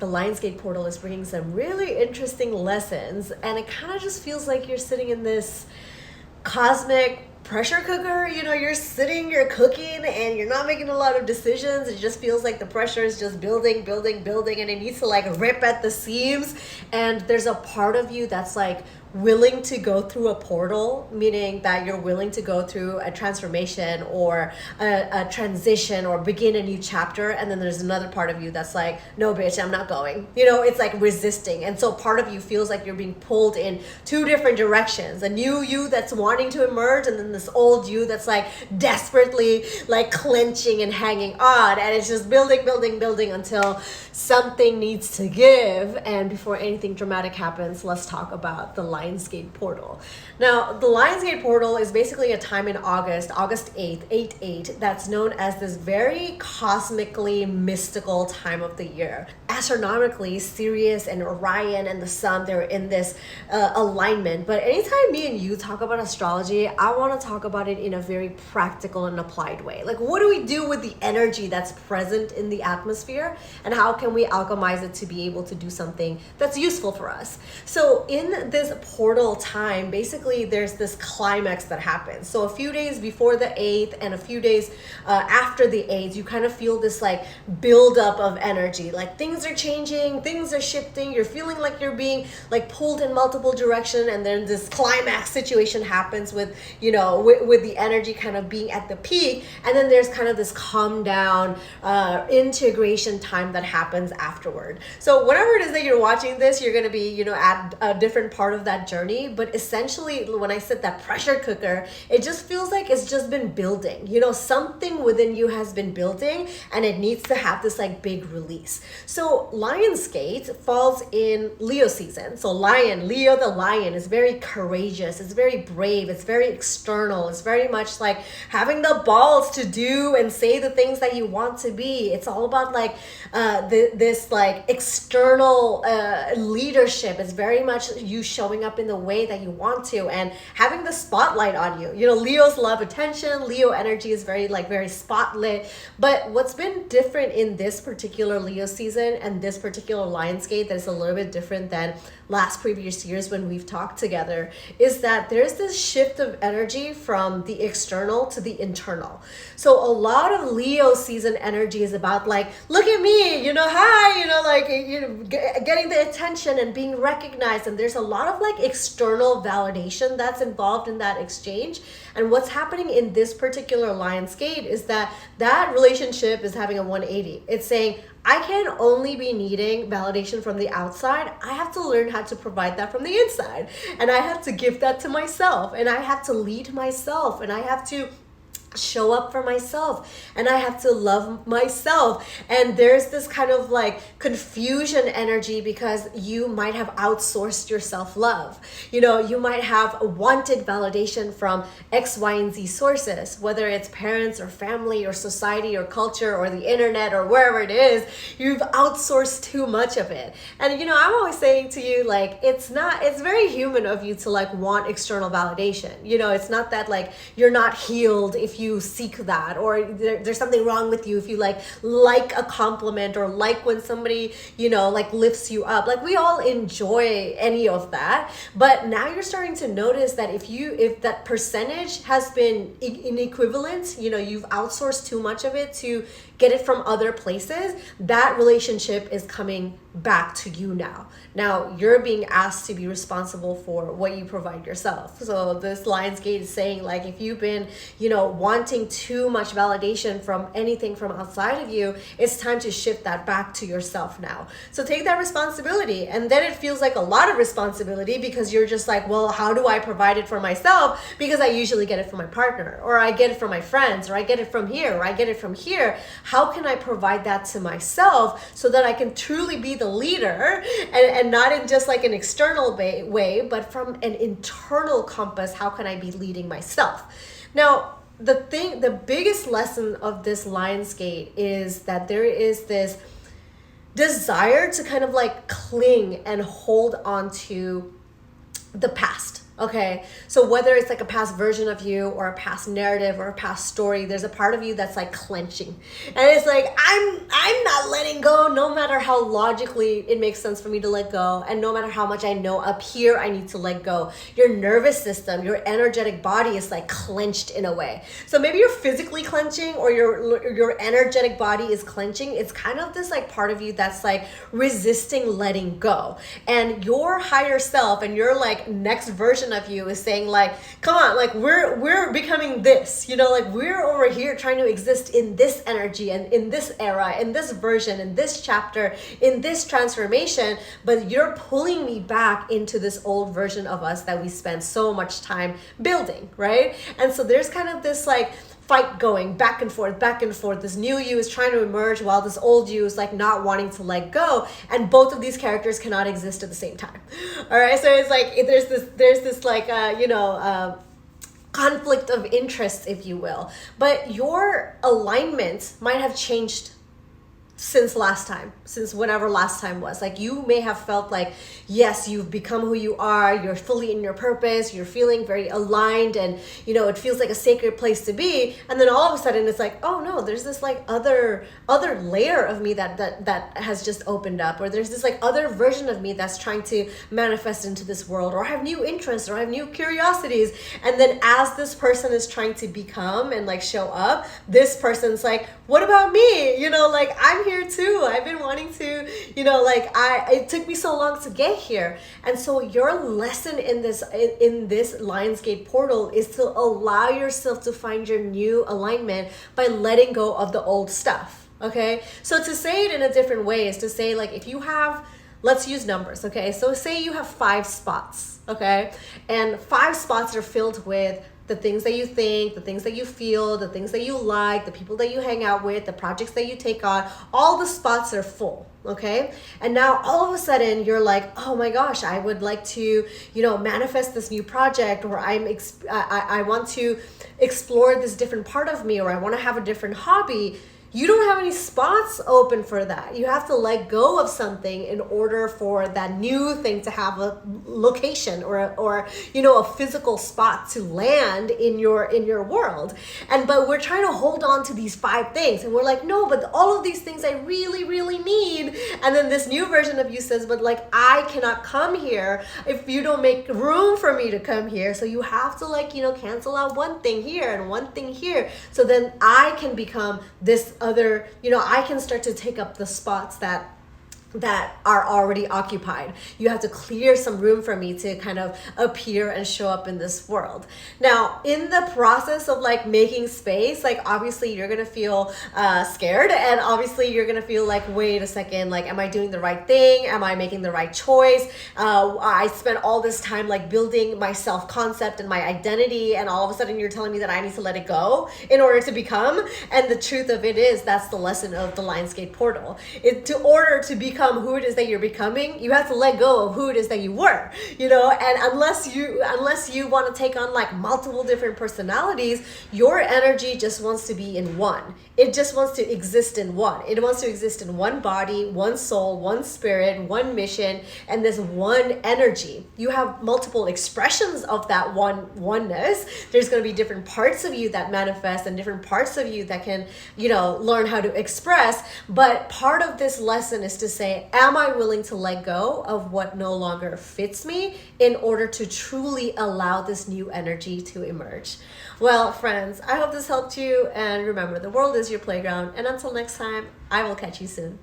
The Lionsgate portal is bringing some really interesting lessons, and it kind of just feels like you're sitting in this cosmic pressure cooker. You're sitting, you're cooking, and you're not making a lot of decisions. It just feels like the pressure is just building, building, building, and it needs to like rip at the seams. And there's a part of you that's like willing to go through a portal, meaning that you're willing to go through a transformation or a transition or begin a new chapter. And then there's another part of you that's like, no, bitch, I'm not going. It's like resisting. And so part of you feels like you're being pulled in two different directions. A new you that's wanting to emerge, and then this old you that's like desperately like clenching and hanging on. And it's just building, building, building until something needs to give. And before anything dramatic happens, let's talk about the Lionsgate portal. Now, the Lionsgate portal is basically a time in August 8th, 8/8, that's known as this very cosmically mystical time of the year. Astronomically, Sirius and Orion and the sun, they're in this alignment. But anytime me and you talk about astrology, I want to talk about it in a very practical and applied way. Like, what do we do with the energy that's present in the atmosphere, and how can we alchemize it to be able to do something that's useful for us? So in this portal time, basically there's this climax that happens. So a few days before the 8th and a few days after the 8th, you kind of feel this like buildup of energy. Like things are changing, things are shifting, you're feeling like you're being like pulled in multiple directions, and then this climax situation happens with, with the energy kind of being at the peak. And then there's kind of this calm down integration time that happens afterward. So whatever it is that you're watching this, you're going to be, at a different part of that journey. But essentially, when I said that pressure cooker, it just feels like it's just been building. Something within you has been building, and it needs to have this like big release. So Lionsgate falls in Leo season. So Leo the lion is very courageous, it's very brave, it's very external, it's very much like having the balls to do and say the things that you want to be. It's all about like this like external leadership. It's very much you showing up in the way that you want to and having the spotlight on you. Leos love attention. Leo energy is very spotlit. But what's been different in this particular Leo season and this particular Lionsgate that is a little bit different than previous years when we've talked together is that there's this shift of energy from the external to the internal. So a lot of Leo season energy is about like, look at me, hi, getting the attention and being recognized. And there's a lot of like external validation that's involved in that exchange. And what's happening in this particular Lionsgate is that relationship is having a 180. It's saying, I can only be needing validation from the outside. I have to learn how to provide that from the inside. And I have to give that to myself. And I have to lead myself. And I have to show up for myself, and I have to love myself. And there's this kind of like confusion energy because you might have outsourced your self-love. You might have wanted validation from X, Y, and Z sources, whether it's parents or family or society or culture or the internet or wherever it is. You've outsourced too much of it. And I'm always saying to you, like, it's very human of you to like want external validation. It's not that like you're not healed if you seek that, or there's something wrong with you if you like a compliment or like when somebody like lifts you up. Like, we all enjoy any of that, but now you're starting to notice that if that percentage has been inequivalent, you've outsourced too much of it to get it from other places, that relationship is coming back to you now. Now you're being asked to be responsible for what you provide yourself. So this Lionsgate is saying, like, if you've been, wanting too much validation from anything from outside of you, it's time to shift that back to yourself now. So take that responsibility. And then it feels like a lot of responsibility because you're just like, well, how do I provide it for myself? Because I usually get it from my partner, or I get it from my friends, or I get it from here, or I get it from here. How can I provide that to myself so that I can truly be the leader, and not in just like an external way, but from an internal compass? How can I be leading myself? Now, the biggest lesson of this Lionsgate is that there is this desire to kind of like cling and hold on to the past. Okay, so whether it's like a past version of you or a past narrative or a past story, there's a part of you that's like clenching, and it's like I'm not letting go, no matter how logically it makes sense for me to let go, and no matter how much I know up here I need to let go. Your nervous system, your energetic body is like clenched in a way. So maybe you're physically clenching, or your energetic body is clenching. It's kind of this like part of you that's like resisting letting go, and your higher self and your like next version of you is saying like, come on, like we're becoming this, you know, like we're over here trying to exist in this energy and in this era, in this version, in this chapter, in this transformation, but you're pulling me back into this old version of us that we spent so much time building, right? And so there's kind of this like fight going back and forth, back and forth. This new you is trying to emerge while this old you is like not wanting to let go, and both of these characters cannot exist at the same time. All right, so it's like there's this like conflict of interest, if you will, but your alignment might have changed since whenever last time was. Like you may have felt like, yes, you've become who you are, you're fully in your purpose, you're feeling very aligned, and you know, it feels like a sacred place to be. And then all of a sudden it's like, oh no, there's this like other layer of me that has just opened up, or there's this like other version of me that's trying to manifest into this world, or have new interests, or have new curiosities. And then as this person is trying to become and like show up, this person's like, what about me? You know, like I'm here too. I've been wanting to, you know, like it took me so long to get here. And so your lesson in this Lionsgate portal is to allow yourself to find your new alignment by letting go of the old stuff. Okay, so to say it in a different way is to say, like, if you have, let's use numbers. Okay, so say you have 5 spots. Okay, and 5 spots are filled with the things that you think, the things that you feel, the things that you like, the people that you hang out with, the projects that you take on. All the spots are full. Okay, and now all of a sudden you're like, oh my gosh, I would like to, you know, manifest this new project, or I want to explore this different part of me, or I want to have a different hobby. You don't have any spots open for that. You have to let go of something in order for that new thing to have a location, or you know, a physical spot to land in your world. But we're trying to hold on to these 5 things, and we're like, no, but all of these things I really, really need. And then this new version of you says, but like, I cannot come here if you don't make room for me to come here. So you have to, like, you know, cancel out one thing here and one thing here, so then I can become this other, you know, I can start to take up the spots that are already occupied. You have to clear some room for me to kind of appear and show up in this world. Now, in the process of like making space, like obviously you're gonna feel scared, and obviously you're gonna feel like, wait a second, like, am I doing the right thing? Am I making the right choice? I spent all this time like building my self-concept and my identity, and all of a sudden you're telling me that I need to let it go in order to become. And the truth of it is, that's the lesson of the Lionsgate portal. In order to become who it is that you're becoming, you have to let go of who it is that you were, you know. And unless you want to take on like multiple different personalities, your energy just wants to be in one. It just wants to exist in one. It wants to exist in one body, one soul, one spirit, one mission, and this one energy. You have multiple expressions of that oneness. There's going to be different parts of you that manifest, and different parts of you that can, you know, learn how to express. But part of this lesson is to say, am I willing to let go of what no longer fits me in order to truly allow this new energy to emerge? Well, friends, I hope this helped you, and remember, the world is your playground, and until next time, I will catch you soon.